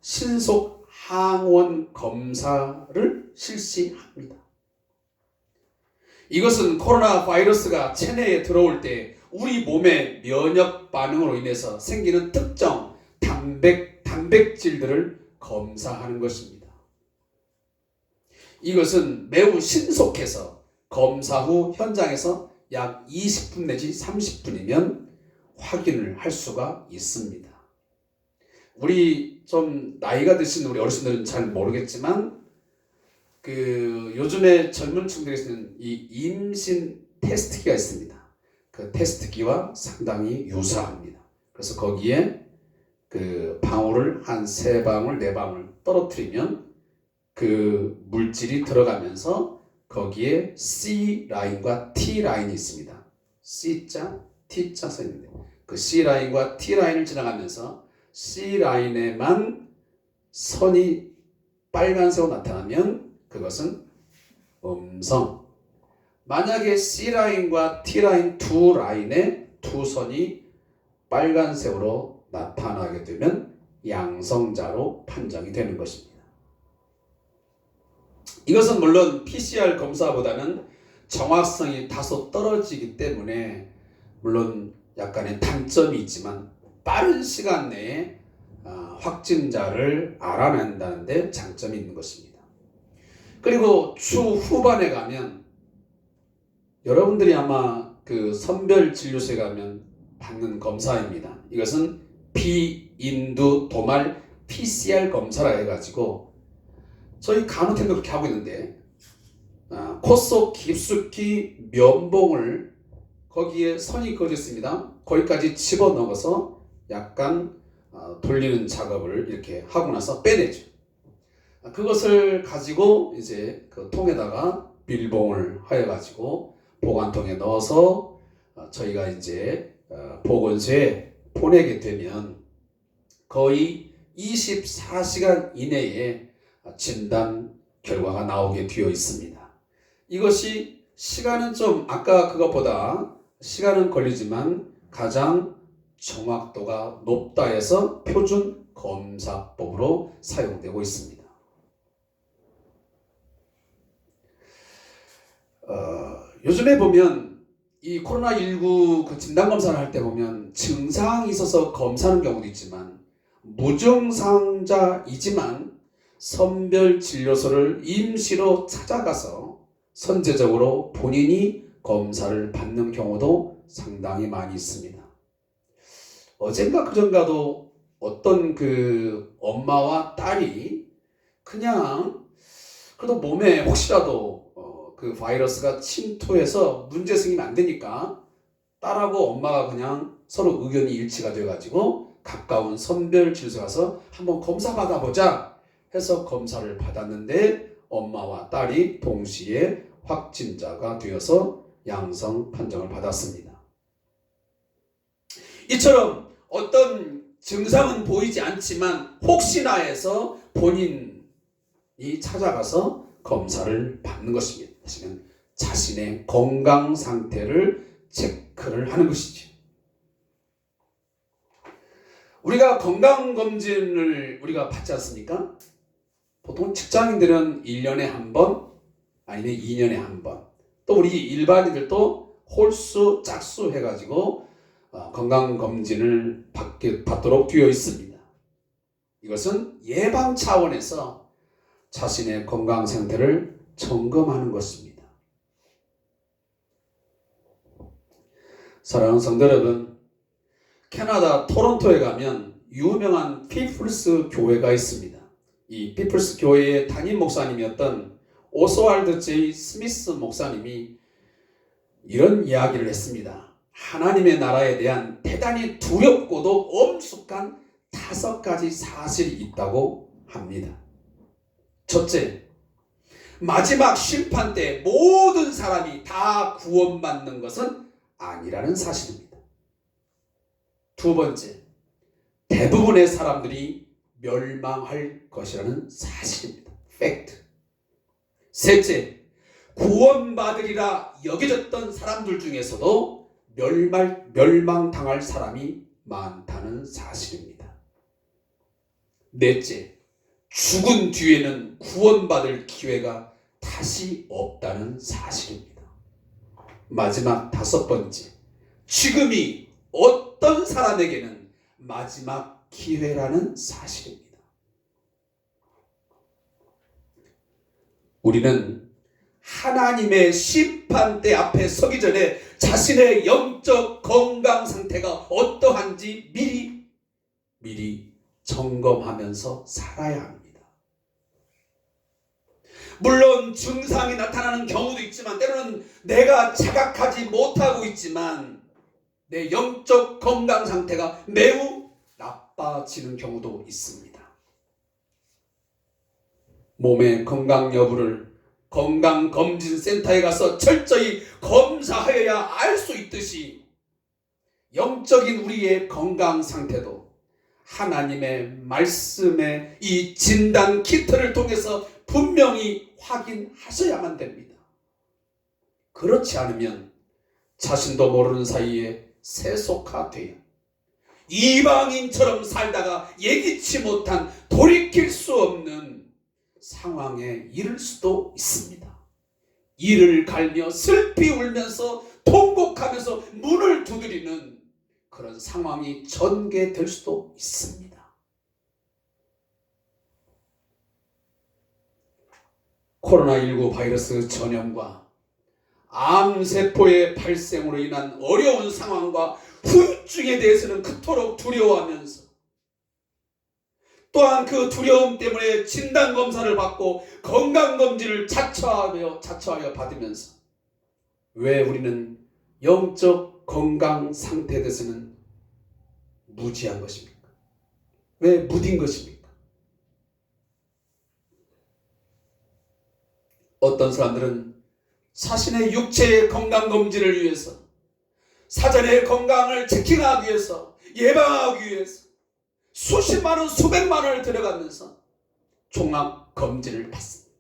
신속 항원 검사를 실시합니다. 이것은 코로나 바이러스가 체내에 들어올 때 우리 몸의 면역 반응으로 인해서 생기는 특정 단백질들을 검사하는 것입니다. 이것은 매우 신속해서 검사 후 현장에서 약 20분 내지 30분이면 확인을 할 수가 있습니다. 우리 좀 나이가 드신 우리 어르신들은 잘 모르겠지만 요즘에 젊은 층들이 쓰는 이 임신 테스트기가 있습니다. 그 테스트기와 상당히 유사합니다. 그래서 거기에 방울을 한 3방울, 4방울 떨어뜨리면 그 물질이 들어가면서 거기에 C 라인과 T 라인이 있습니다. C자, T자 써 있는데 그 C 라인과 T 라인을 지나가면서 C 라인에만 선이 빨간색으로 나타나면 그것은 음성. 만약에 C 라인과 T 라인 두 라인에 두 선이 빨간색으로 나타나게 되면 양성자로 판정이 되는 것입니다. 이것은 물론 PCR 검사보다는 정확성이 다소 떨어지기 때문에 물론 약간의 단점이 있지만 빠른 시간 내에 확진자를 알아낸다는 데 장점이 있는 것입니다. 그리고 추후반에 가면 여러분들이 아마 선별진료소에 가면 받는 검사입니다. 이것은 비인두 도말 PCR 검사라 해가지고 저희 간호팀도 그렇게 하고 있는데 코 속 깊숙이 면봉을 거기에 선이 그어져 있습니다. 거기까지 집어넣어서 약간 돌리는 작업을 이렇게 하고 나서 빼내죠. 그것을 가지고 이제 그 통에다가 밀봉을 하여가지고 보관통에 넣어서 저희가 이제 보건소에 보내게 되면 거의 24시간 이내에 진단 결과가 나오게 되어 있습니다. 이것이 시간은 좀 아까 그것보다 시간은 걸리지만 가장 정확도가 높다 해서 표준 검사법으로 사용되고 있습니다. 요즘에 보면 이 코로나19 진단검사를 할 때 보면 증상이 있어서 검사하는 경우도 있지만 무증상자이지만 선별진료소를 임시로 찾아가서 선제적으로 본인이 검사를 받는 경우도 상당히 많이 있습니다. 어젠가 그전가도 어떤 엄마와 딸이 그냥 그래도 몸에 혹시라도 그 바이러스가 침투해서 문제 생기면 안 되니까 딸하고 엄마가 그냥 서로 의견이 일치가 돼가지고 가까운 선별진료소 가서 한번 검사 받아보자 해서 검사를 받았는데 엄마와 딸이 동시에 확진자가 되어서 양성 판정을 받았습니다. 이처럼 어떤 증상은 보이지 않지만 혹시나 해서 본인이 찾아가서 검사를 받는 것입니다. 하시면 자신의 건강 상태를 체크를 하는 것이죠. 우리가 건강검진을 우리가 받지 않습니까? 보통 직장인들은 1년에 한 번, 아니면 2년에 한 번. 또 우리 일반인들도 홀수, 짝수 해가지고 건강검진을 받도록 되어 있습니다. 이것은 예방 차원에서 자신의 건강 상태를 점검하는 것입니다. 사랑하는 성도 여러분, 캐나다 토론토에 가면 유명한 피플스 교회가 있습니다. 이 피플스 교회의 담임 목사님이었던 오스왈드 J. 스미스 목사님이 이런 이야기를 했습니다. 하나님의 나라에 대한 대단히 두렵고도 엄숙한 5가지 사실이 있다고 합니다. 첫째, 마지막 심판 때 모든 사람이 다 구원받는 것은 아니라는 사실입니다. 두 번째, 대부분의 사람들이 멸망할 것이라는 사실입니다. 팩트. 셋째, 구원받으리라 여겨졌던 사람들 중에서도 멸망당할 사람이 많다는 사실입니다. 넷째, 죽은 뒤에는 구원받을 기회가 다시 없다는 사실입니다. 마지막 5번째, 지금이 어떤 사람에게는 마지막 기회라는 사실입니다. 우리는 하나님의 심판대 앞에 서기 전에 자신의 영적 건강 상태가 어떠한지 미리 점검하면서 살아야 합니다. 물론 증상이 나타나는 경우도 있지만 때로는 내가 자각하지 못하고 있지만 내 영적 건강 상태가 매우 나빠지는 경우도 있습니다. 몸의 건강 여부를 건강검진센터에 가서 철저히 검사하여야 알 수 있듯이 영적인 우리의 건강 상태도 하나님의 말씀의 이 진단 키트를 통해서 분명히 확인하셔야만 됩니다. 그렇지 않으면 자신도 모르는 사이에 세속화되어 이방인처럼 살다가 예기치 못한 돌이킬 수 없는 상황에 이를 수도 있습니다. 이를 갈며 슬피 울면서 통곡하면서 문을 두드리는 그런 상황이 전개될 수도 있습니다. 코로나19 바이러스 전염과 암세포의 발생으로 인한 어려운 상황과 후유증에 대해서는 그토록 두려워하면서 또한 그 두려움 때문에 진단검사를 받고 건강검진을 자처하여 받으면서 왜 우리는 영적 건강 상태에 대해서는 무지한 것입니까? 왜 무딘 것입니까? 어떤 사람들은 자신의 육체의 건강검진을 위해서 사전의 건강을 체킹하기 위해서 예방하기 위해서 수십만 원, 수백만 원을 들어가면서 종합검진을 받습니다.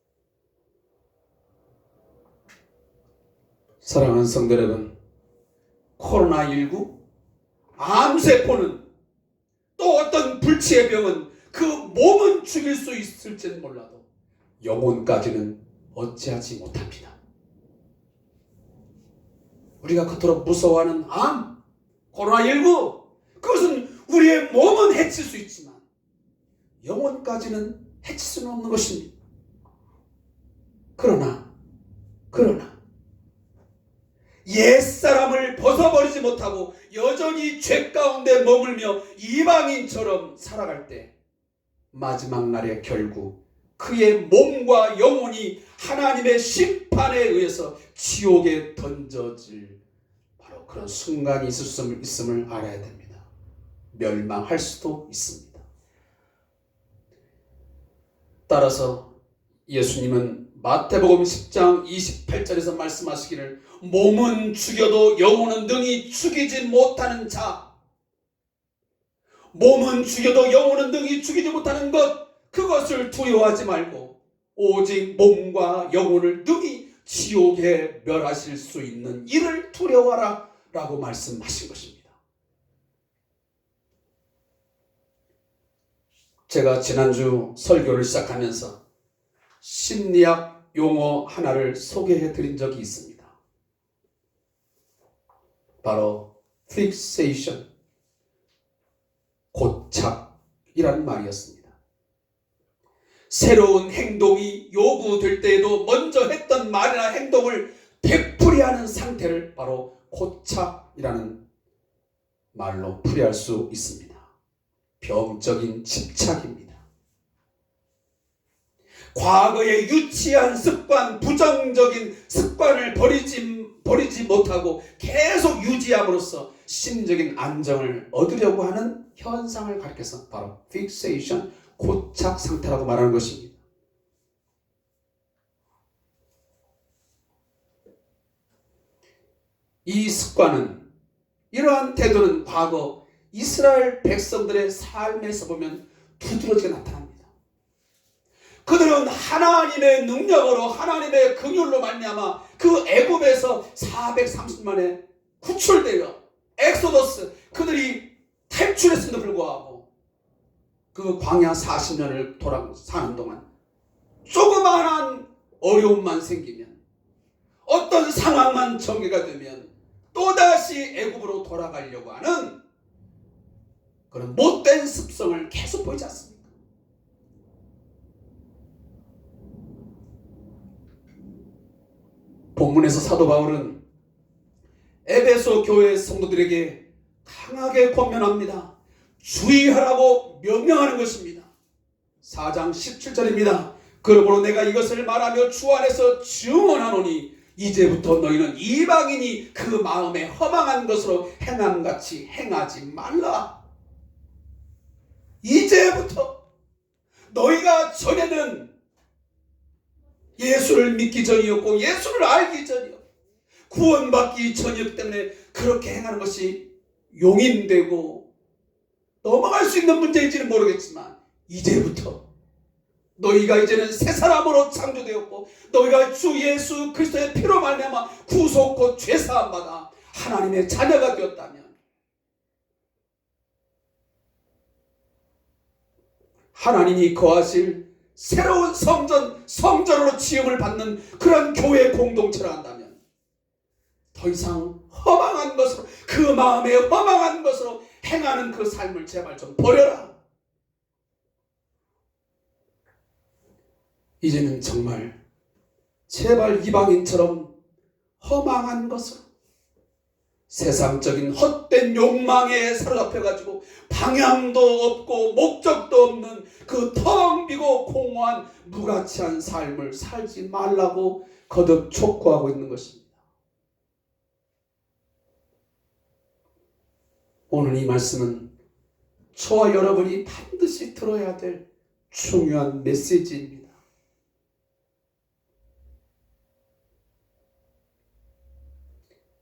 사랑하는 성도 여러분, 코로나19, 암세포는 또 어떤 불치의 병은 그 몸은 죽일 수 있을지는 몰라도 영혼까지는 어찌하지 못합니다. 우리가 그토록 무서워하는 암, 코로나19, 그것은 우리의 몸은 해칠 수 있지만 영혼까지는 해칠 수는 없는 것입니다. 그러나 옛사람을 벗어버리지 못하고 여전히 죄 가운데 머물며 이방인처럼 살아갈 때 마지막 날에 결국 그의 몸과 영혼이 하나님의 심판에 의해서 지옥에 던져질 바로 그런 순간이 있음을 알아야 됩니다. 멸망할 수도 있습니다. 따라서 예수님은 마태복음 10장 28절에서 말씀하시기를 몸은 죽여도 영혼은 능히 죽이지 못하는 자, 몸은 죽여도 영혼은 능히 죽이지 못하는 것, 그것을 두려워하지 말고 오직 몸과 영혼을 능히 지옥에 멸하실 수 있는 이를 두려워하라 라고 말씀하신 것입니다. 제가 지난주 설교를 시작하면서 심리학 용어 하나를 소개해 드린 적이 있습니다. 바로 fixation, 고착이라는 말이었습니다. 새로운 행동이 요구될 때에도 먼저 했던 말이나 행동을 되풀이하는 상태를 바로 고착이라는 말로 풀이할 수 있습니다. 병적인 집착입니다. 과거의 유치한 습관, 부정적인 습관을 버리지 못하고 계속 유지함으로써 심적인 안정을 얻으려고 하는 현상을 가리켜서 바로 fixation, 고착 상태라고 말하는 것입니다. 이 습관은, 이러한 태도는 과거 이스라엘 백성들의 삶에서 보면 두드러지게 나타납니다. 그들은 하나님의 능력으로, 하나님의 긍휼로 말미암아 그 애굽에서 430만에 구출되어 엑소더스, 그들이 탈출했음에도 불구하고 그 광야 40년을 사는 동안 조그마한 어려움만 생기면, 어떤 상황만 전개가 되면 또다시 애굽으로 돌아가려고 하는 그런 못된 습성을 계속 보이지 않습니까? 본문에서 사도 바울은 에베소 교회 성도들에게 강하게 권면합니다. 주의하라고 명령하는 것입니다. 4장 17절입니다. 그러므로 내가 이것을 말하며 주 안에서 증언하노니 이제부터 너희는 이방인이 그 마음에 허망한 것으로 행함같이 행하지 말라. 이제부터 너희가 전에는 예수를 믿기 전이었고 예수를 알기 전이었고 구원받기 전이었기 때문에 그렇게 행하는 것이 용인되고 넘어갈 수 있는 문제인지는 모르겠지만, 이제부터 너희가 이제는 새 사람으로 창조되었고 너희가 주 예수 그리스도의 피로 말미암아 구속 죄사함 받아 하나님의 자녀가 되었다면, 하나님이 거하실 새로운 성전으로 지음을 받는 그런 교회 공동체를 한다면 더 이상 허망한 것으로, 그 마음에 허망한 것으로 행하는 그 삶을 제발 좀 버려라. 이제는 정말 제발 이방인처럼 허망한 것으로, 세상적인 헛된 욕망에 사로잡혀가지고 방향도 없고 목적도 없는 그 텅 비고 공허한 무가치한 삶을 살지 말라고 거듭 촉구하고 있는 것입니다. 오늘 이 말씀은 저와 여러분이 반드시 들어야 될 중요한 메시지입니다.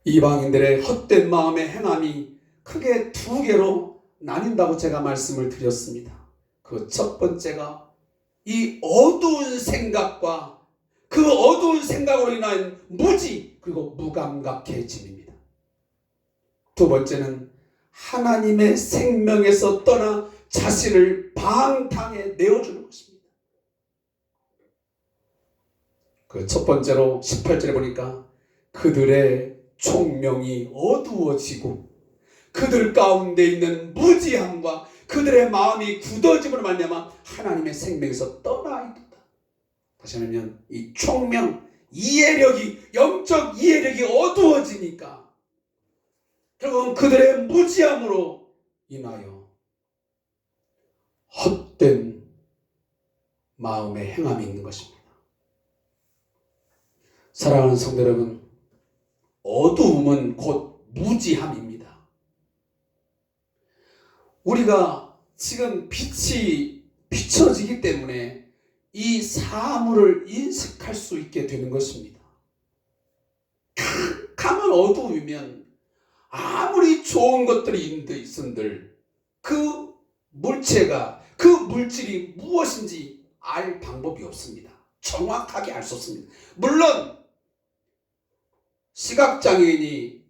이방인들의 헛된 마음의 행함이 크게 두 개로 나뉜다고 제가 말씀을 드렸습니다. 그 첫 번째가 이 어두운 생각과 그 어두운 생각으로 인한 무지 그리고 무감각해짐입니다. 두 번째는 하나님의 생명에서 떠나 자신을 방탕에 내어주는 것입니다. 그 첫 번째로 18절에 보니까 그들의 총명이 어두워지고 그들 가운데 있는 무지함과 그들의 마음이 굳어짐으로 말미암아 하나님의 생명에서 떠나 있다. 다시 하면 이 총명, 이해력이, 영적 이해력이 어두워지니까 결국은 그들의 무지함으로 인하여 헛된 마음의 행함이 있는 것입니다. 사랑하는 성도 여러분, 어두움은 곧 무지함입니다. 우리가 지금 빛이 비춰지기 때문에 이 사물을 인식할 수 있게 되는 것입니다. 캄캄한 어두움이면 아무리 좋은 것들이 있은들 그 물체가, 그 물질이 무엇인지 알 방법이 없습니다. 정확하게 알 수 없습니다. 물론 시각장애인이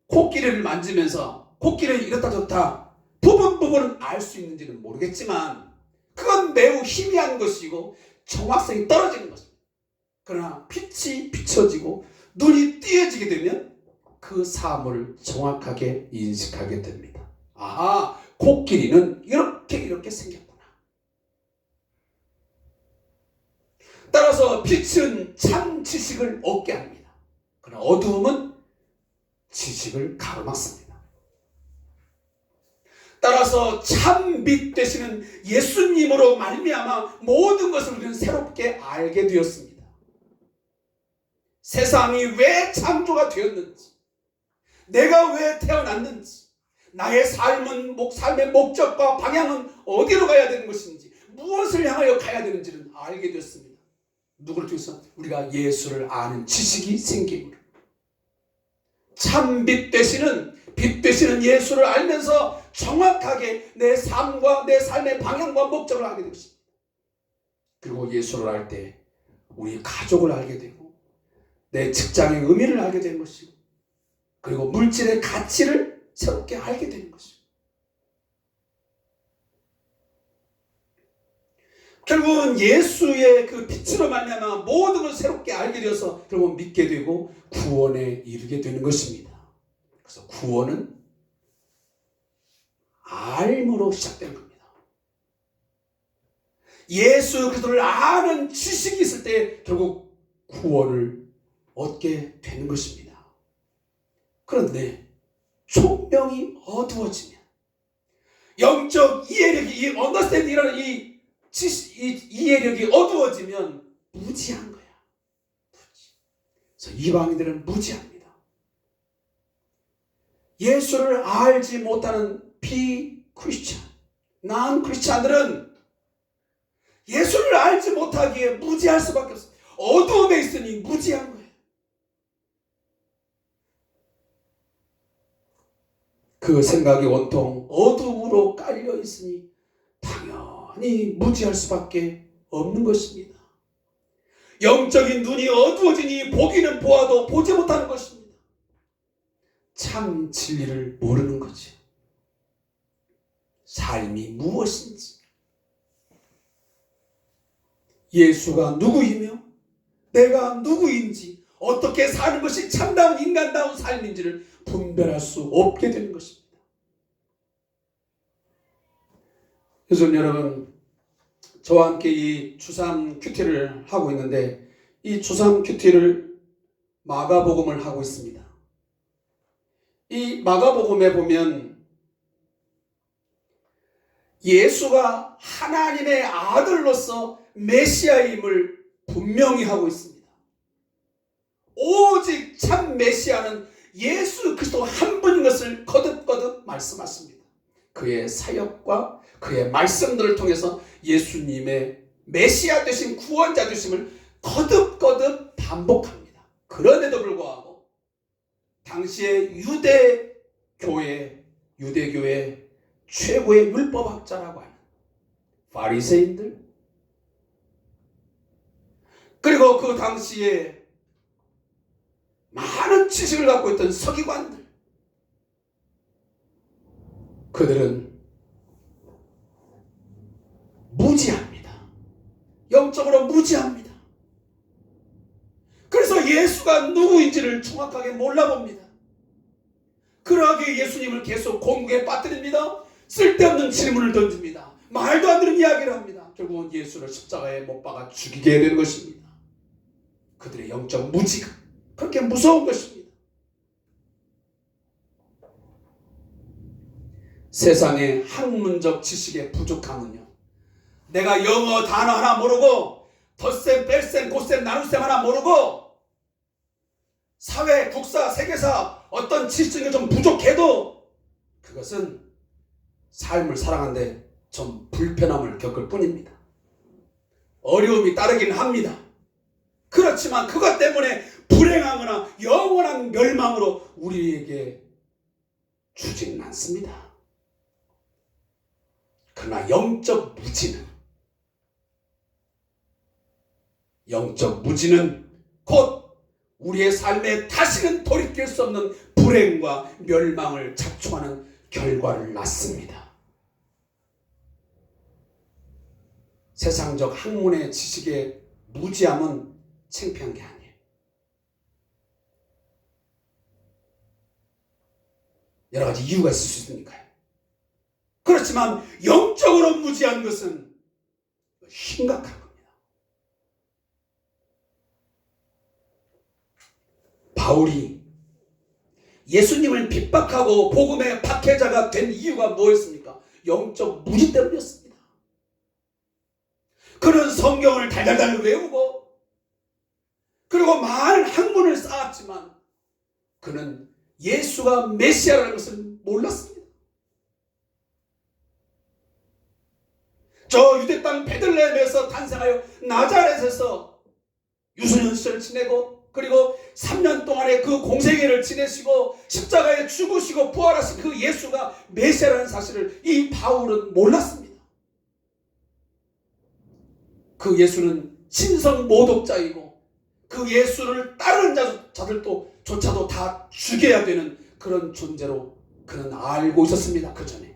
코끼리를 만지면서 코끼리는 이렇다 저렇다 부분은 알 수 있는지는 모르겠지만 그건 매우 희미한 것이고 정확성이 떨어지는 것입니다. 그러나 빛이 비춰지고 눈이 띄어지게 되면 그 사물을 정확하게 인식하게 됩니다. 아하, 코끼리는 이렇게 생겼구나. 따라서 빛은 참 지식을 얻게 합니다. 그러나 어두움은 지식을 가로막습니다. 따라서 참 빛 되시는 예수님으로 말미암아 모든 것을 우리는 새롭게 알게 되었습니다. 세상이 왜 창조가 되었는지, 내가 왜 태어났는지, 나의 삶의 목적과 방향은 어디로 가야 되는 것인지, 무엇을 향하여 가야 되는지를 알게 되었습니다. 누구를 통해서? 우리가 예수를 아는 지식이 생김으로. 참 빛 되시는 예수를 알면서 정확하게 내 삶과 내 삶의 방향과 목적을 알게 될 것입니다. 그리고 예수를 알 때 우리 가족을 알게 되고 내 직장의 의미를 알게 되는 것이고 그리고 물질의 가치를 새롭게 알게 되는 것이고 결국은 예수의 그 빛으로 말미암아 모든 걸 새롭게 알게 되어서 결국은 믿게 되고 구원에 이르게 되는 것입니다. 그래서 구원은 알므로 시작되는 겁니다. 예수 그리스도를 아는 지식이 있을 때 결국 구원을 얻게 되는 것입니다. 그런데 총명이 어두워지면 영적 이해력이, 이 언더스탠딩이라는 이 이해력이 어두워지면 무지한 거야. 그래서 이방인들은 무지합니다. 예수를 알지 못하는 비크리스찬, 난 크리스찬들은 예수를 알지 못하기에 무지할 수밖에 없어요. 어두움에 있으니 무지한 거예요. 그 생각이 온통 어둠으로 깔려 있으니 당연히 무지할 수밖에 없는 것입니다. 영적인 눈이 어두워지니 보기는 보아도 보지 못하는 것입니다. 참 진리를 모르는 거죠. 삶이 무엇인지, 예수가 누구이며 내가 누구인지, 어떻게 사는 것이 참다운 인간다운 삶인지를 분별할 수 없게 되는 것입니다. 그래서 여러분, 저와 함께 이 주삼 큐티를 하고 있는데, 이 주삼 큐티를 마가복음을 하고 있습니다. 이 마가복음에 보면 예수가 하나님의 아들로서 메시아임을 분명히 하고 있습니다. 오직 참 메시아는 예수 그리스도 한 분인 것을 거듭거듭 말씀하십니다. 그의 사역과 그의 말씀들을 통해서 예수님의 메시아 되신 구원자 되심을 거듭거듭 반복합니다. 그런데도 불구하고 당시의 유대교의 최고의 율법학자라고 하는 바리새인들, 그리고 그 당시에 많은 지식을 갖고 있던 서기관들, 그들은 무지합니다. 영적으로 무지합니다. 그래서 예수가 누구인지를 정확하게 몰라봅니다. 그러하게 예수님을 계속 공국에 빠뜨립니다. 쓸데없는 질문을 던집니다. 말도 안 되는 이야기를 합니다. 결국은 예수를 십자가에 못 박아 죽이게 되는 것입니다. 그들의 영적 무지가 그렇게 무서운 것입니다. 세상의 학문적 지식의 부족함은요, 내가 영어 단어 하나 모르고 덧셈, 뺄셈, 곱셈, 나눗셈 하나 모르고 사회, 국사, 세계사 어떤 지식이 좀 부족해도 그것은 삶을 살아가는데 좀 불편함을 겪을 뿐입니다. 어려움이 따르긴 합니다. 그렇지만 그것 때문에 불행하거나 영원한 멸망으로 우리에게 주지는 않습니다. 그러나 영적 무지는 곧 우리의 삶에 다시는 돌이킬 수 없는 불행과 멸망을 자초하는 결과를 낳습니다. 세상적 학문의 지식의 무지함은 창피한 게 아니에요. 여러 가지 이유가 있을 수 있으니까요. 그렇지만 영적으로 무지한 것은 심각한 겁니다. 바울이 예수님을 핍박하고 복음의 박해자가 된 이유가 뭐였습니까? 영적 무지 때문이었습니다. 그는 성경을 달달달 외우고 그리고 많은 학문을 쌓았지만 그는 예수가 메시아라는 것을 몰랐습니다. 저 유대 땅 베들레헴에서 탄생하여 나자렛에서 유소년 시절을 지내고 그리고 3년 동안의 그 공생애를 지내시고 십자가에 죽으시고 부활하신 그 예수가 메시아라는 사실을 이 바울은 몰랐습니다. 그 예수는 신성 모독자이고 그 예수를 따르는 자들조차도 다 죽여야 되는 그런 존재로 그는 알고 있었습니다. 그 전에.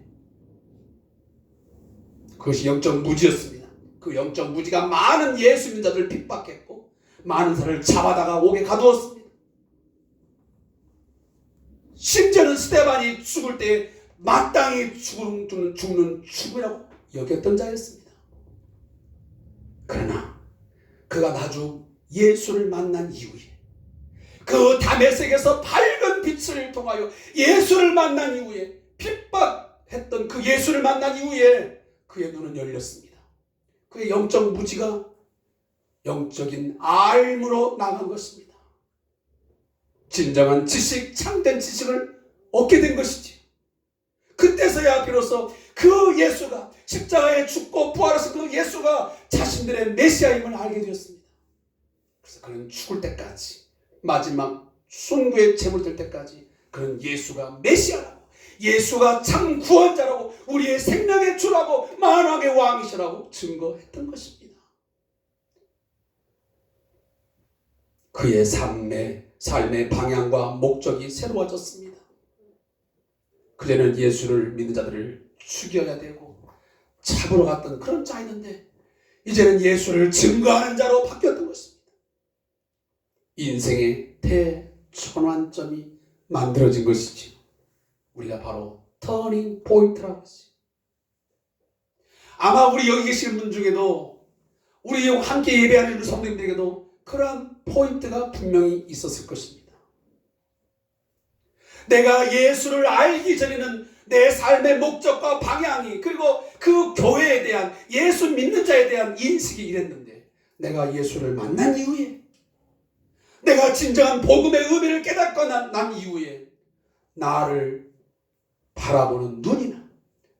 그것이 영적 무지였습니다. 그 영적 무지가 많은 예수 믿는 자들을 핍박했고 많은 사람을 잡아다가 옥에 가두었습니다. 심지어는 스데반이 죽을 때 마땅히 죽는 죽음이라고 여겼던 자였습니다. 그러나 그가 나중 예수를 만난 이후에 그 다메섹에서 밝은 빛을 통하여 예수를 만난 이후에 핍박했던 그 예수를 만난 이후에 그의 눈은 열렸습니다. 그의 영적 무지가 영적인 알므로 나간 것입니다. 진정한 지식, 참된 지식을 얻게 된 것이지. 그때서야 비로소 그 예수가 십자가에 죽고 부활하신 그 예수가 자신들의 메시아임을 알게 되었습니다. 그래서 그는 죽을 때까지 마지막 순교의 제물 될 때까지 그는 예수가 메시아라고, 예수가 참 구원자라고, 우리의 생명의 주라고, 만왕의 왕이시라고 증거했던 것입니다. 그의 삶의 방향과 목적이 새로워졌습니다. 그전에는 예수를 믿는 자들을 죽여야 되고 잡으러 갔던 그런 자였는데 이제는 예수를 증거하는 자로 바뀌었던 것입니다. 인생의 대전환점이 만들어진 것이죠. 우리가 바로 터닝 포인트라고 하죠. 아마 우리 여기 계시는 분 중에도 우리 함께 예배하는 우리 성도님들에게도 그러한 포인트가 분명히 있었을 것입니다. 내가 예수를 알기 전에는 내 삶의 목적과 방향이, 그리고 그 교회에 대한, 예수 믿는 자에 대한 인식이 이랬는데 내가 예수를 만난 이후에, 내가 진정한 복음의 의미를 깨닫고 난 이후에 나를 바라보는 눈이나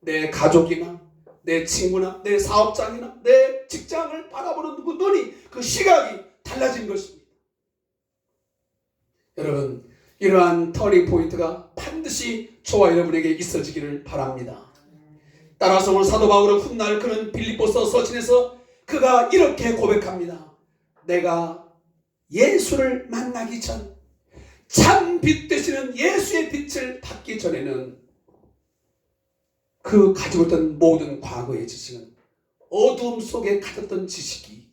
내 가족이나 내 친구나 내 사업장이나 내 직장을 바라보는 그 눈이, 그 시각이 달라진 것입니다. 여러분, 이러한 터닝 포인트가 반드시 저와 여러분에게 있어지기를 바랍니다. 따라서 오늘 사도 바울은 훗날 그는 빌립보서 서신에서 그가 이렇게 고백합니다. 내가 예수를 만나기 전, 참 빛 되시는 예수의 빛을 받기 전에는 그 가지고 있던 모든 과거의 지식은, 어두움 속에 가졌던 지식이,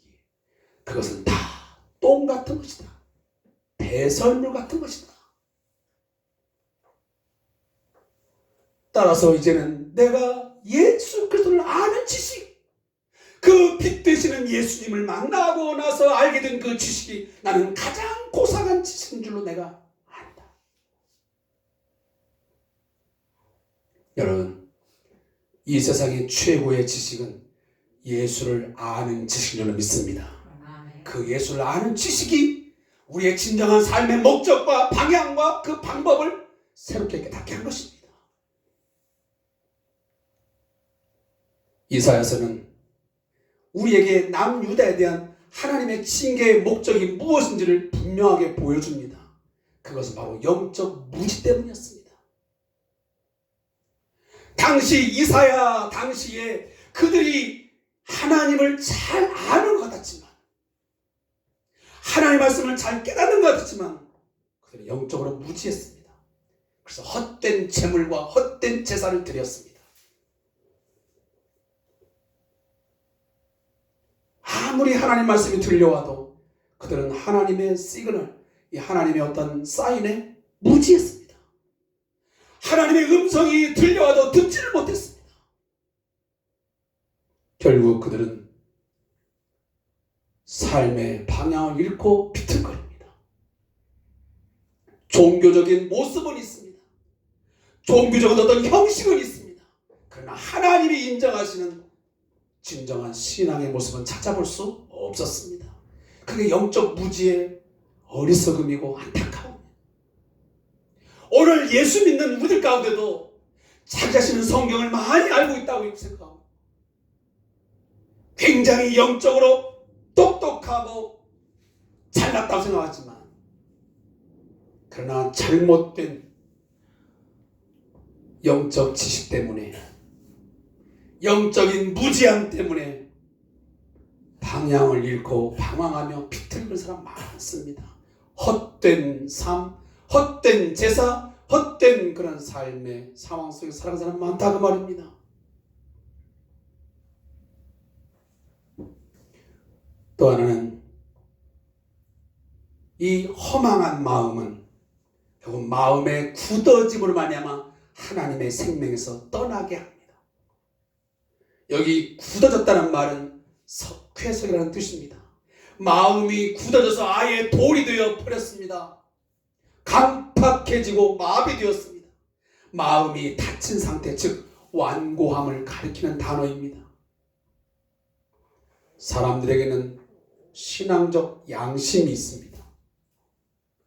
그것은 다 똥 같은 것이다. 배설물 같은 것이다. 따라서 이제는 내가 예수 그리스도를 아는 지식, 그 빛 되시는 예수님을 만나고 나서 알게 된 그 지식이 나는 가장 고상한 지식인 줄로 내가 안다. 여러분, 이 세상의 최고의 지식은 예수를 아는 지식인 줄로 믿습니다. 그 예수를 아는 지식이 우리의 진정한 삶의 목적과 방향과 그 방법을 새롭게 깨닫게 한 것입니다. 이사야서는 우리에게 남유다에 대한 하나님의 징계의 목적이 무엇인지를 분명하게 보여줍니다. 그것은 바로 영적 무지 때문이었습니다. 당시 이사야 당시에 그들이 하나님을 잘 아는 것 같았지만, 하나님의 말씀을 잘 깨닫는 것 같았지만 그들은 영적으로 무지했습니다. 그래서 헛된 제물과 헛된 제사를 드렸습니다. 아무리 하나님 말씀이 들려와도 그들은 하나님의 시그널, 이 하나님의 어떤 사인에 무지했습니다. 하나님의 음성이 들려와도 듣지를 못했습니다. 결국 그들은 삶의 방향을 잃고 비틀거립니다. 종교적인 모습은 있습니다. 종교적인 어떤 형식은 있습니다. 그러나 하나님이 인정하시는 진정한 신앙의 모습은 찾아볼 수 없었습니다. 그게 영적 무지의 어리석음이고 안타까움입니다. 오늘 예수 믿는 우리들 가운데도 자기 자신은 성경을 많이 알고 있다고 생각하고 굉장히 영적으로 똑똑하고 잘났다고 생각하지만, 그러나 잘못된 영적 지식 때문에, 영적인 무지함 때문에 방향을 잃고 방황하며 비틀는 사람 많습니다. 헛된 삶, 헛된 제사, 헛된 그런 삶의 상황 속에 살아가는 사람 많다고 말입니다. 또 하나는 이 허망한 마음은 결국 마음의 굳어짐으로 말미암아 하나님의 생명에서 떠나게 합니다. 여기 굳어졌다는 말은 석회석이라는 뜻입니다. 마음이 굳어져서 아예 돌이 되어 버렸습니다. 강팍해지고 마비되었습니다. 마음이 닫힌 상태, 즉 완고함을 가리키는 단어입니다. 사람들에게는 신앙적 양심이 있습니다.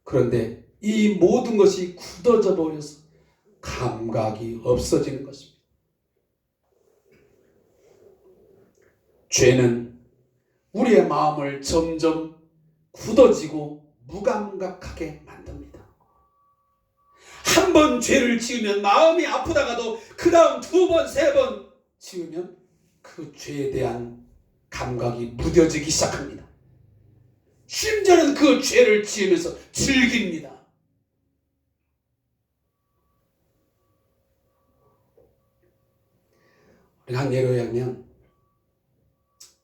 그런데 이 모든 것이 굳어져 버려서 감각이 없어지는 것입니다. 죄는 우리의 마음을 점점 굳어지고 무감각하게 만듭니다. 한 번 죄를 지으면 마음이 아프다가도 그 다음 2번, 3번 지으면 그 죄에 대한 감각이 무뎌지기 시작합니다. 심지어는 그 죄를 지으면서 즐깁니다. 우리가 한 예로 하면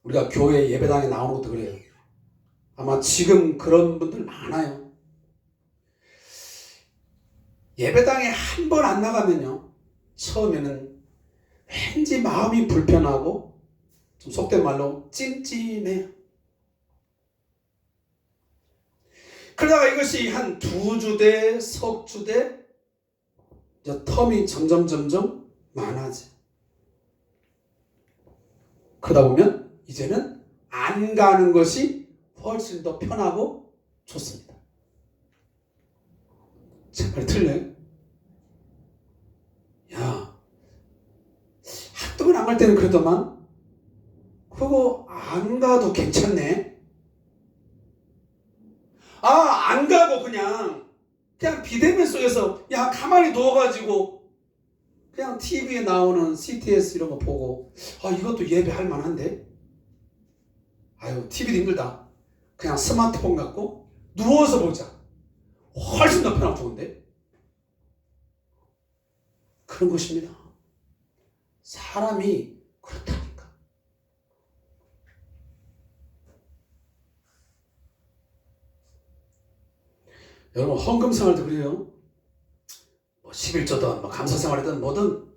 우리가 교회 예배당에 나오는 것도 그래요. 아마 지금 그런 분들 많아요. 예배당에 한 번 안 나가면요, 처음에는 왠지 마음이 불편하고 좀 속된 말로 찜찜해요. 그러다가 이것이 한 2주대, 석주대 텀이 점점 많아져요. 그러다 보면 이제는 안 가는 것이 훨씬 더 편하고 좋습니다. 제 말이 틀려요? 야, 한두 번 안 갈 때는 그러더만 그거 안 가도 괜찮네. 안 가고 그냥 비대면 속에서 가만히 누워가지고 그냥 TV에 나오는 CTS 이런 거 보고 이것도 예배할 만한데? TV도 힘들다. 그냥 스마트폰 갖고 누워서 보자. 훨씬 더 편하고 좋은데? 그런 것입니다. 사람이 그렇다니까. 여러분, 헌금 생활도 그래요. 11조든 감사 생활이든 뭐든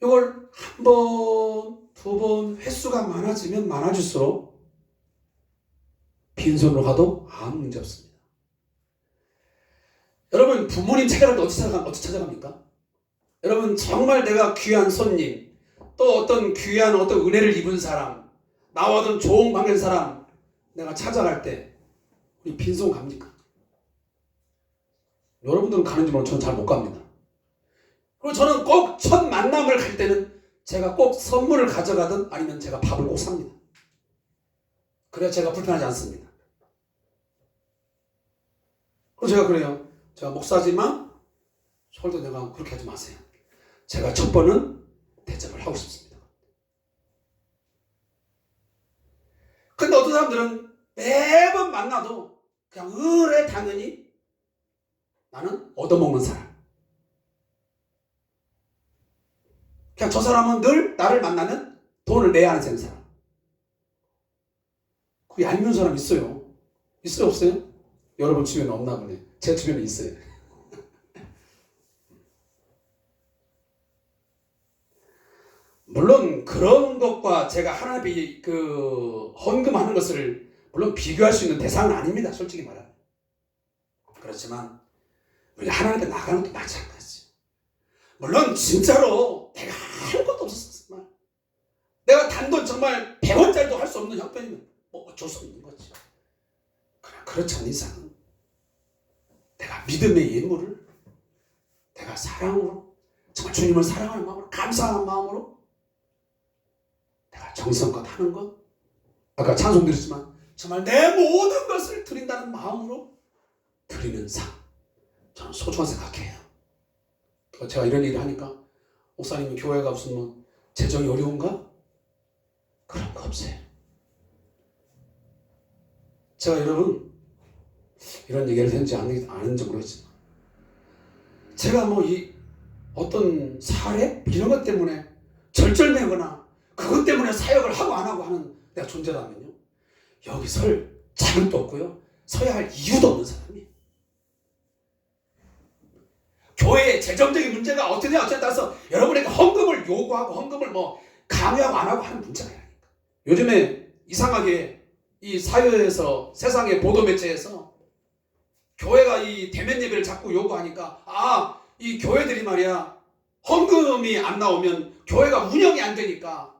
이걸 한 번, 2번 횟수가 많아지면 많아질수록 빈손으로 가도 아무 문제 없습니다. 여러분, 부모님 찾아갈 때 어떻게 찾아갑니까? 여러분, 정말 내가 귀한 손님, 또 어떤 귀한 어떤 은혜를 입은 사람, 나와 어떤 좋은 관계의 사람 내가 찾아갈 때 우리 빈손 갑니까? 여러분들은 가는지 모르면 저는 잘 못 갑니다. 그리고 저는 꼭 첫 만남을 갈 때는 제가 꼭 선물을 가져가든 아니면 제가 밥을 꼭 삽니다. 그래야 제가 불편하지 않습니다. 그리고 제가 그래요. 제가 목사지만 절대 내가 그렇게 하지 마세요. 제가 첫 번은 대접을 하고 싶습니다. 근데 어떤 사람들은 매번 만나도 그냥 당연히 나는 얻어먹는 사람. 그냥 저 사람은 늘 나를 만나면 돈을 내야 하는 사람. 그게 얄미운 사람 있어요. 있어요, 없어요? 여러분 주변에 없나 보네. 제 주변에 있어요. 물론 그런 것과 제가 하나님이 헌금하는 것을 물론 비교할 수 있는 대상은 아닙니다. 솔직히 말하면. 그렇지만 우리 하나님 앞에 나가는 것도 마찬가지. 물론 진짜로 내가 할 것도 없었어. 정말. 내가 단돈 정말 100원짜리도 할 수 없는 형편이면 어쩔 수 없는 거지. 그러나 그렇지 않은 이상은 내가 믿음의 예물을 내가 사랑으로 정말 주님을 사랑하는 마음으로 감사하는 마음으로 내가 정성껏 하는 것, 아까 찬송 드렸지만 정말 내 모든 것을 드린다는 마음으로 드리는 삶, 저는 소중한 생각해요. 제가 이런 얘기를 하니까 목사님 교회가 무슨 재정이 어려운가? 그런 거 없어요. 제가 여러분 이런 얘기를 했는지 아는지 모르겠지만 제가 이 어떤 사례 이런 것 때문에 절절매거나 그것 때문에 사역을 하고 안 하고 하는 내가 존재라면요, 여기 설 자격도 없고요, 서야 할 이유도 없는 사람이에요. 교회의 재정적인 문제가 어떠냐 어쩌냐에 따라서 여러분에게 헌금을 요구하고 헌금을 뭐 강요하고 안 하고 하는 문제가 아니라니까. 요즘에 이상하게 이 사회에서, 세상의 보도 매체에서 교회가 이 대면 예배를 자꾸 요구하니까, 이 교회들이 말이야, 헌금이 안 나오면 교회가 운영이 안 되니까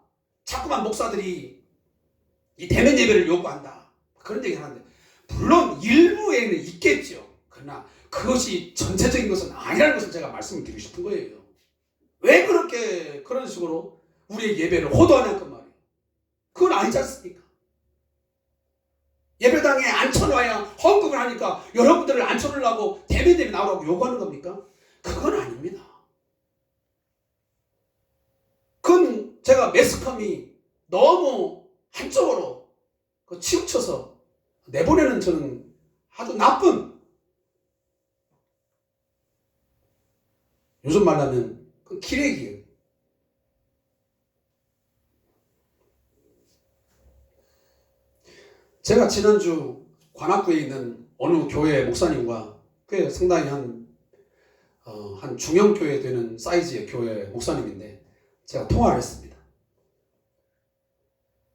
자꾸만 목사들이 이 대면 예배를 요구한다, 그런 얘기 하는데, 물론 일부에는 있겠죠. 그러나 그것이 전체적인 것은 아니라는 것을 제가 말씀을 드리고 싶은 거예요. 왜 그렇게 그런 식으로 우리의 예배를 호도하냐 그 말이에요. 그건 아니지 않습니까? 예배당에 앉혀놔야 헌금을 하니까 여러분들을 앉혀놓으려고 대면 예배 나오라고 요구하는 겁니까? 그건 아닙니다. 그건 제가 매스컴이 너무 한쪽으로 치우쳐서 내보내는, 저는 아주 나쁜, 요즘 말하면 그 기레기예요. 제가 지난주 관악구에 있는 어느 교회 목사님과, 꽤 상당히 한 중형교회 되는 사이즈의 교회 목사님인데 제가 통화를 했습니다.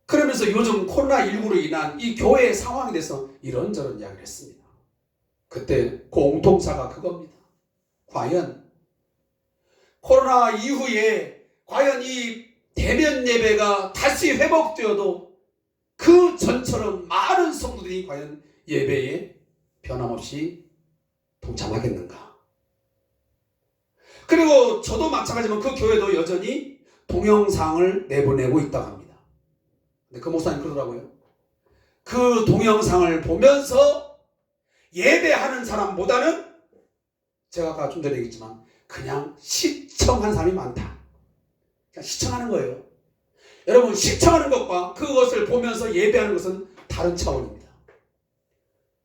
그러면서 요즘 코로나19로 인한 이 교회의 상황에 대해서 이런저런 이야기를 했습니다. 그때 공통사가 그겁니다. 과연 코로나 이후에 과연 이 대면 예배가 다시 회복되어도 그 전처럼 많은 성도들이 과연 예배에 변함없이 동참하겠는가? 그리고 저도 마찬가지지만 그 교회도 여전히 동영상을 내보내고 있다고 합니다. 근데 그 목사님 그러더라고요. 그 동영상을 보면서 예배하는 사람보다는, 제가 아까 좀 전에 얘기했지만 그냥 시청한 사람이 많다. 그냥 시청하는 거예요. 여러분, 시청하는 것과 그것을 보면서 예배하는 것은 다른 차원입니다.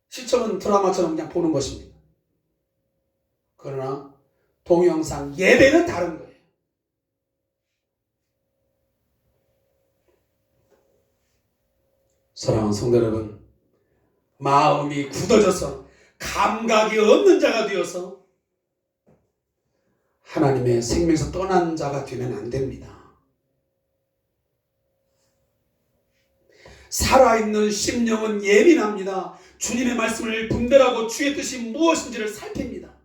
시청은 드라마처럼 그냥 보는 것입니다. 그러나 동영상 예배는 다른 거예요. 사랑하는 성도 여러분, 마음이 굳어져서 감각이 없는 자가 되어서 하나님의 생명에서 떠난 자가 되면 안 됩니다. 살아있는 심령은 예민합니다. 주님의 말씀을 분별하고 주의 뜻이 무엇인지를 살핍니다.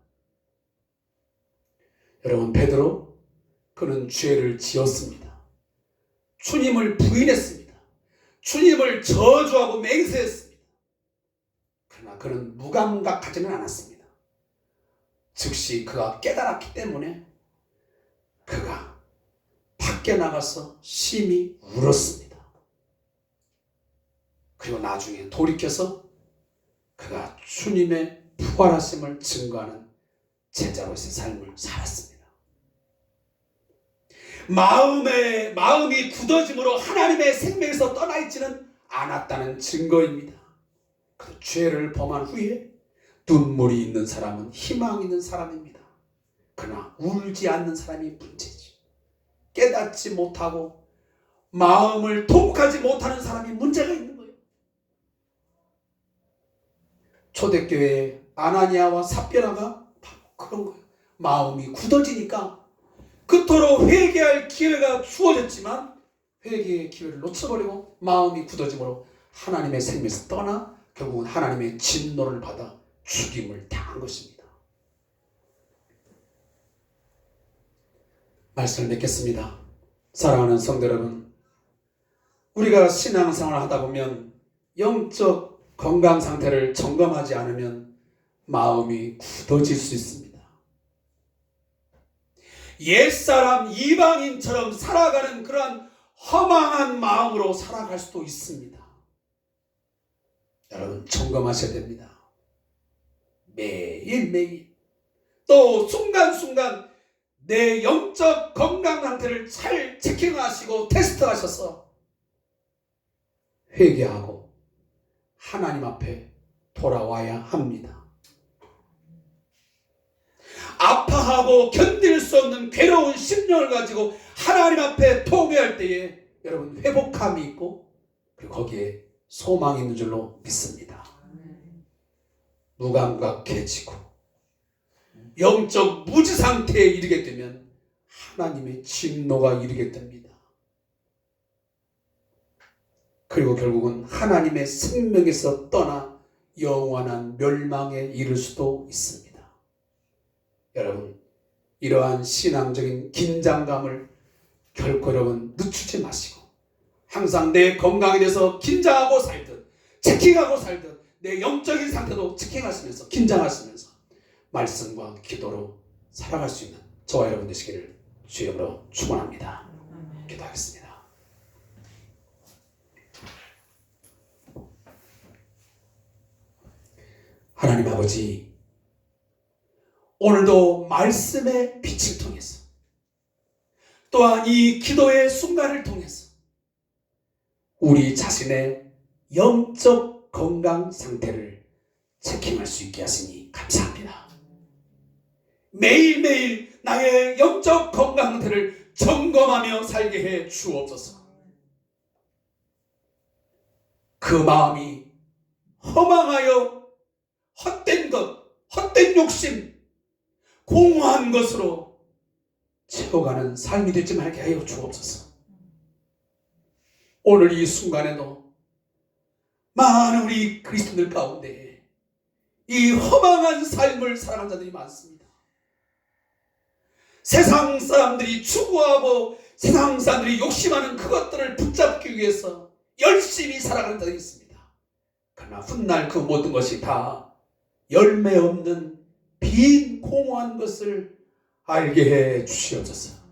여러분, 베드로, 그는 죄를 지었습니다. 주님을 부인했습니다. 주님을 저주하고 맹세했습니다. 그러나 그는 무감각하지는 않았습니다. 즉시 그가 깨달았기 때문에 그가 밖에 나가서 심히 울었습니다. 그리고 나중에 돌이켜서 그가 주님의 부활하심을 증거하는 제자로서의 삶을 살았습니다. 마음이 굳어짐으로 하나님의 생명에서 떠나 있지는 않았다는 증거입니다. 그 죄를 범한 후에 눈물이 있는 사람은 희망 있는 사람입니다. 그러나 울지 않는 사람이 문제지. 깨닫지 못하고 마음을 통곡하지 못하는 사람이 문제가 있는 거예요. 초대교회의 아나니아와 삽비라가 그런 거예요. 마음이 굳어지니까 그토록 회개할 기회가 주어졌지만 회개의 기회를 놓쳐버리고 마음이 굳어짐으로 하나님의 생명에서 떠나 결국은 하나님의 진노를 받아 죽임을 당한 것입니다. 말씀을 맺겠습니다. 사랑하는 성도 여러분, 우리가 신앙생활을 하다 보면 영적 건강 상태를 점검하지 않으면 마음이 굳어질 수 있습니다. 옛사람 이방인처럼 살아가는 그러한 허망한 마음으로 살아갈 수도 있습니다. 여러분, 점검하셔야 됩니다. 매일매일 또 순간순간 내 영적 건강 상태를 잘 체킹하시고 테스트하셔서 회개하고 하나님 앞에 돌아와야 합니다. 아파하고 견딜 수 없는 괴로운 심령을 가지고 하나님 앞에 통회할 때에 여러분 회복함이 있고 그리고 거기에 소망이 있는 줄로 믿습니다. 무감각해지고 영적 무지 상태에 이르게 되면 하나님의 진노가 이르게 됩니다. 그리고 결국은 하나님의 생명에서 떠나 영원한 멸망에 이를 수도 있습니다. 여러분, 이러한 신앙적인 긴장감을 결코 여러분 늦추지 마시고 항상 내 건강에 대해서 긴장하고 살듯 체킹하고 살듯 내 영적인 상태도 체킹하시면서 긴장하시면서 말씀과 기도로 살아갈 수 있는 저와 여러분 되시기를 주의 이름으로 축원합니다. 기도하겠습니다. 하나님 아버지, 오늘도 말씀의 빛을 통해서 또한 이 기도의 순간을 통해서 우리 자신의 영적 건강 상태를 체킹할 수 있게 하시니 감사합니다. 매일매일 나의 영적 건강 상태를 점검하며 살게 해 주옵소서. 그 마음이 허망하여 헛된 것, 헛된 욕심, 공허한 것으로 채워가는 삶이 되지 말게 하여 주옵소서. 오늘 이 순간에도 많은 우리 그리스도인들 가운데 이 허망한 삶을 살아가는 자들이 많습니다. 세상 사람들이 추구하고 세상 사람들이 욕심하는 그것들을 붙잡기 위해서 열심히 살아가는 자들이 있습니다. 그러나 훗날 그 모든 것이 다 열매 없는 빈 공허한 것을 알게 해 주시옵소서.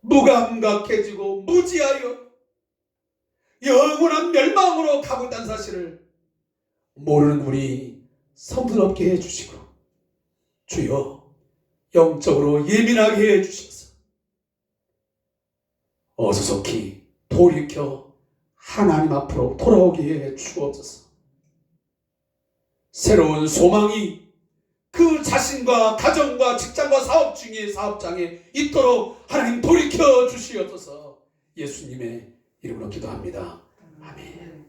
무감각해지고 무지하여 영원한 멸망으로 가고 있다는 사실을 모르는 우리 성도들 없게 해 주시고 주여 영적으로 예민하게 해 주셔서 어서 속히 돌이켜 하나님 앞으로 돌아오게 해 주옵소서. 새로운 소망이 그 자신과 가정과 직장과 사업 중에 사업장에 있도록 하나님 돌이켜 주시옵소서. 예수님의 이름으로 기도합니다. 아멘.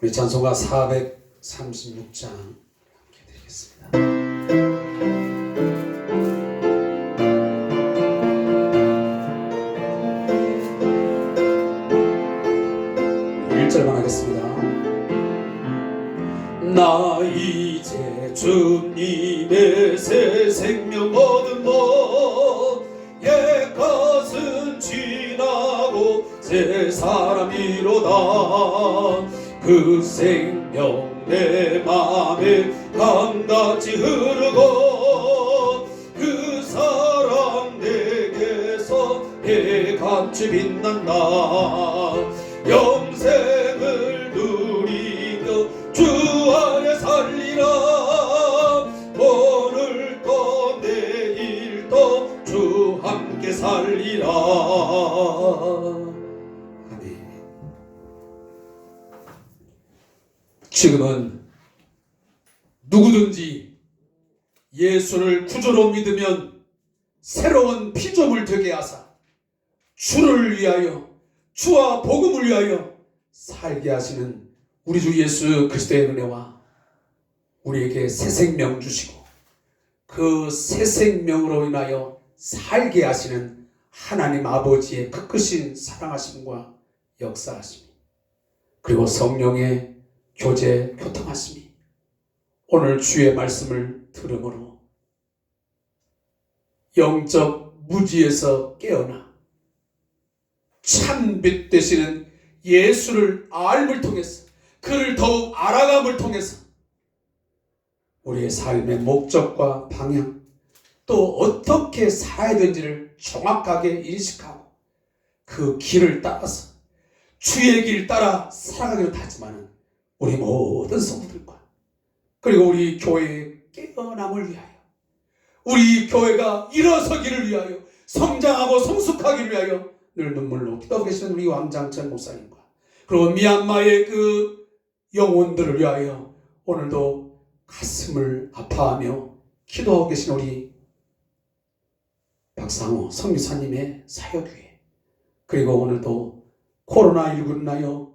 우리 찬송가 436장 함께 드리겠습니다. 1절만 하겠습니다. 나 이제 주님의 새 생명 얻은 것 옛것은 지나고 새 사람이로다. 그 생명 내 맘에 강같이 흐르고 그 사랑 내게서 해같이 빛난다. 영생을 누리며 주 안에 살리라. 오늘도 내일도 주 함께 살리라. 아멘. 지금은 누구든지 예수를 구주로 믿으면 새로운 피조물 되게 하사 주를 위하여 주와 복음을 위하여 살게 하시는 우리 주 예수 그리스도의 은혜와 우리에게 새 생명 주시고 그 새 생명으로 인하여 살게 하시는 하나님 아버지의 그 크신 사랑하심과 역사하심 그리고 성령의 교제 교통하심이 오늘 주의 말씀을 들음으로 영적 무지에서 깨어나 참빛 되시는 예수를 알음을 통해서 그를 더욱 알아감을 통해서 우리의 삶의 목적과 방향 또 어떻게 살아야 되는지를 정확하게 인식하고 그 길을 따라서 주의 길 따라 살아가기로 하지만 우리 모든 성도들과 그리고 우리 교회의 깨어남을 위하여 우리 교회가 일어서기를 위하여 성장하고 성숙하기를 위하여 늘 눈물로 기도하고 계시는 우리 왕장천 목사님과 그리고 미얀마의 그 영혼들을 위하여 오늘도 가슴을 아파하며 기도하고 계신 우리 박상호 선교사님의 사역 위에, 그리고 오늘도 코로나19로 인하여